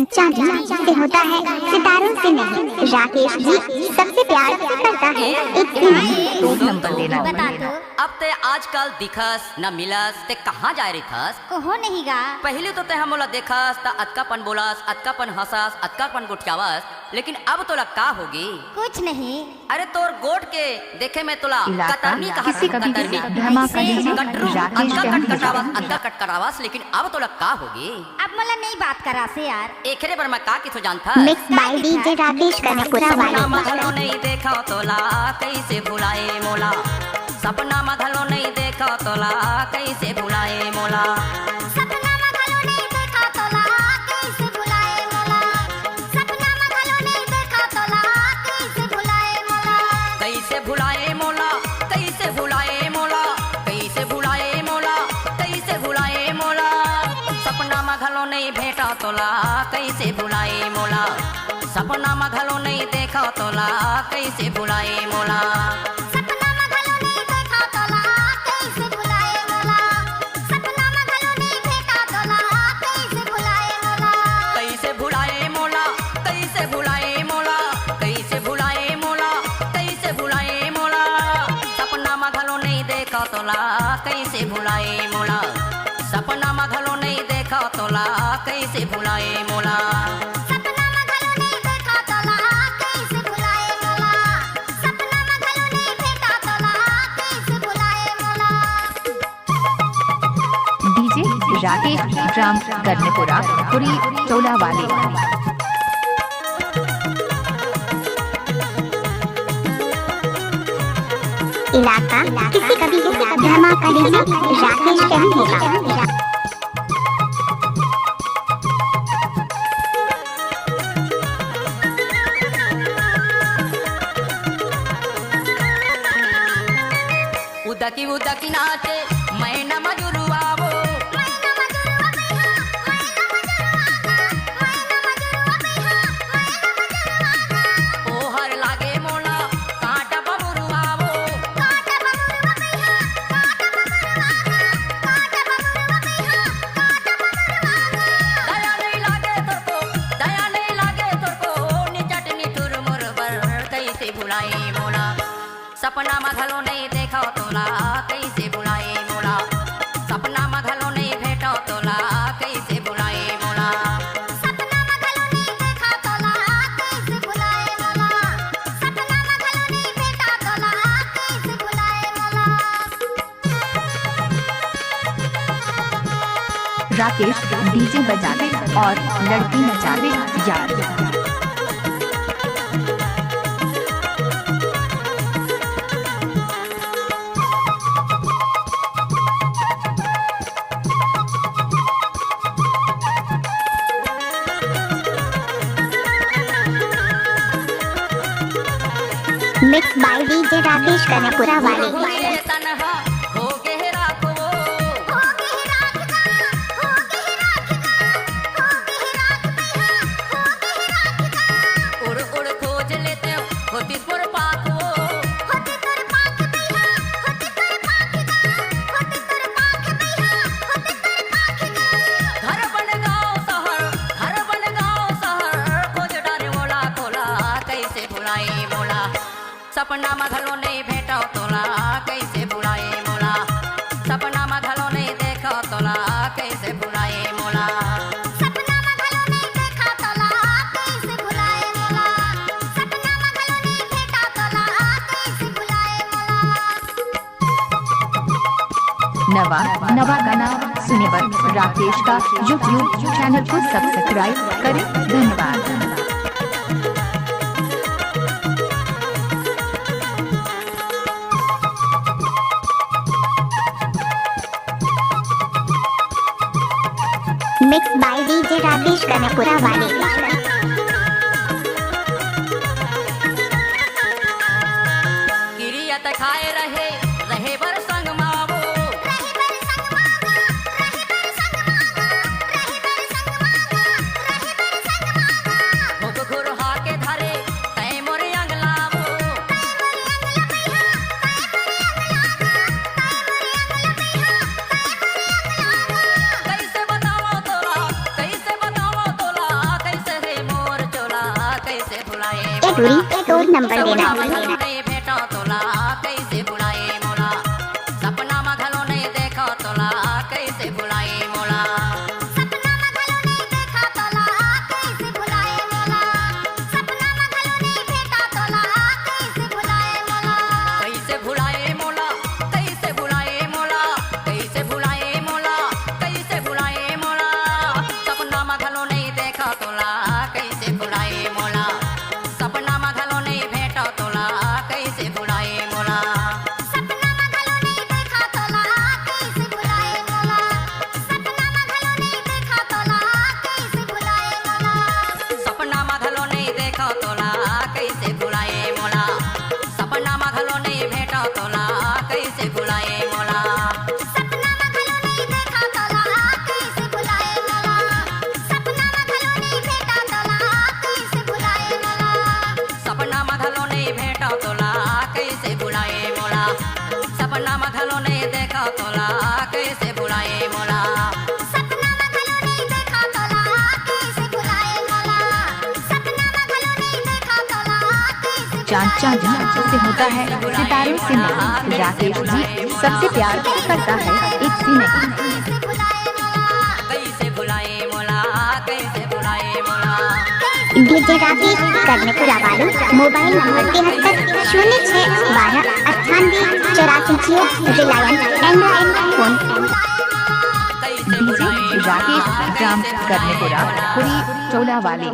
चांद चांद से होता है, सितारों से नहीं। राकेश जी सबसे प्यार करता है, एक दो नंबर देना। बता दो। अब ते आजकल दिखस न मिलस ते कहाँ जाए रिखस? कहो नहीं गा। पहले तो ते हमला देखस ता अतकापन बोलस, अतकापन हंसस, अतकापन गुटियावस, लेकिन अब तोला का होगी? कुछ नहीं। अरे तोर गोट के देखे में तोला इलाका कतरनी कहा किसी कभी कतरनी धमाका नहीं। कटरू राकेश अतका क्या कट कटावस, अतका कट करावस, लेकिन अब तोला का होगी? अब मला नहीं बात करा से यार। एकरे पर मैं का किथो जानता? मिक्स बाय डीजे राकेश कनपुरा सपना वाले। मघलो नहीं देखा तोला कैसे भुलाए मोला, सपना मघलो नहीं देखा तोला कैसे भुलाए मोला, सपना मघलो नहीं देखा तोला कैसे भुलाए मोला, सपना मघलो नहीं देखा तोला कैसे भुलाए मोला, कैसे भुलाए मोला, कैसे भुलाए मोला, कैसे भुलाए मोला, कैसे भुलाए मोला, सपना मघलो नहीं भेटा तोला कैसे भुलाए मोला, सपना मघलो नहीं देखा तोला कैसे भुलाए मोला, सपना मघलो नहीं देखा तोला कैसे भुलाए मोला, सपना मघलो नहीं देखा तोला कैसे भुलाए मोला, कैसे भुलाए मोला, कैसे भुलाए मोला, कैसे भुलाए मोला, कैसे भुलाए मोला, सपना मघलो नहीं देखा तोला कैसे भुलाए मोला, सपना मघलो नहीं देखा तोला कैसे भुलाए मोला, सपना मघलो नहीं देखा तोला कैसे भुलाए मोला, सपना मघलो नहीं देखा तोला कैसे भुलाए मोला। डीजे राकेश ड्राम करनेपुरा पुरी टोला वाले। इलाका किसी कभी धमाका डीजे राकेश क्या होगा। उदकी उदकी नाचे मैना मजुरुआ वो, मैना मजुरुआ बैहा, मैना मजुरुआ गा, मैना मजुरुआ बैहा, मैना मजुरुआ गा, ओ हर लागे मोला कांटा बमुरुआ वो, काटा बमुरुआ बैहा, काटा बमुरुआ गा, काटा बमुरुआ बैहा, काटा बमुरुआ गा। दया नहीं लागे तोरको, दया नहीं लागे तोरको, निचट निठुर मुरबर कैसे भुलाए मोला, सपना मघलो नहीं देखा तोला कैसे भुलाए मोला, सपना मघलो नहीं भेटा तोला कैसे भुलाए मोला, सपना मघलो नहीं देखा तोला कैसे भुलाए मोला, सपना मघलो नहीं देखा तोला कैसे भुलाए मोला। राकेश डीजे बजावे और लड़की नचावे यार। मिक्स बाय डीजे राकेश कनपुरा वाले। मेरे तन्हा हो गए रात वो, हो गई रात गा, हो गई रात गा, हो गई रात बैहा, हो गई रात गा, उड़ उड़ खोज लेते हो होती पुर पाक वो, होती तोर पाख बैहा, होती तोर पाख गा, होती तोर पाख बैहा, होती तोर पाख गा। घर बन गाँव शहर, घर बन गाँव शहर, खोज डारे मोला खोला कैसे भुलाए मोला, सपना मघलो नहीं भेटा तोला कैसे भुलाए मोला, सपना मघलो नहीं देखा तोला कैसे भुलाए मोला, सपना मघलो नहीं देखा तोला कैसे भुलाए मोला, सपना मघलो नहीं देखा तोला कैसे भुलाए मोला। नवा नवा गाना सुने पर राकेश का यूट्यूब चैनल को सब्सक्राइब करें। धन्यवाद। मिक्स बाय डीजे राकेश कनपुरा वाले। किरियत खाए रहे रहे बर संग मावो, रहे बर संग मागा, रहे बर संग मागा, रहे बर संग मागा, रहे बर संग मागा, भूख खुरहा के धरे तय मोर अंग लावो, तय मोरे अंगला बैहा, तय मोरे अंगला गा, तय मोरे अंगला बैहा, तय मोरे अंगला गा। कैसे बतावा तोला, कैसे बतावा तोला, कैसे तय दूरी स्टोर नंबर देना। नहीं भेटो तोला कैसे भुलाए मोला सपना में घलो नहीं देखो तोला कैसे भुलाए मोला सपना में घलो नहीं देखा तोला कैसे भुलाए मोला सपना में घलो नहीं भेटा तोला कैसे भुलाए मोला कैसे भुलाए मोला कैसे भुलाए मोला कैसे भुलाए मोला कैसे भुलाए मोला सपना में घलो नहीं देखो तोला कैसे भुलाए मोला सपना में घलो नहीं भेटो तोला कैसे भुलाए मोला सपना में घलो नहीं देखा तोला कैसे भुलाए मोला सपना में घलो नहीं देखा तोला कैसे भुलाए मोला सपना में घलो नहीं देखो तोला कैसे भुलाए मोला सपना में घलो नहीं भेटो तोला कैसे भुलाए मोला सपना में घलो नहीं देखा तोला कैसे भुलाए मोला सपना में घलो नहीं भेटा तोला कैसे भुलाए मोला सपना में घलो नहीं भेटो तोला कैसे भुलाए मोला सपना में घलो नहीं देखो तोला कैसे भुलाए मोला सपना में घलो नहीं देखा तोला कैसे भुलाए मोला सपना में घलो नहीं देखा तोला कैसे चांद चांदी से होता है सितारों से नहीं। राकेश जी सबसे प्यार करता है एक से नहीं। कैसे भुलाए मोला कैसे भुलाए मोला कैसे भुलाए मोला डीजे राकेश कर्णपुरा वालों mobile number 73 12 98 94 Reliance Android phone. कैसे डीजे भुलाए राकेश ग्राम करनेपुरा पुरी चौला वाली।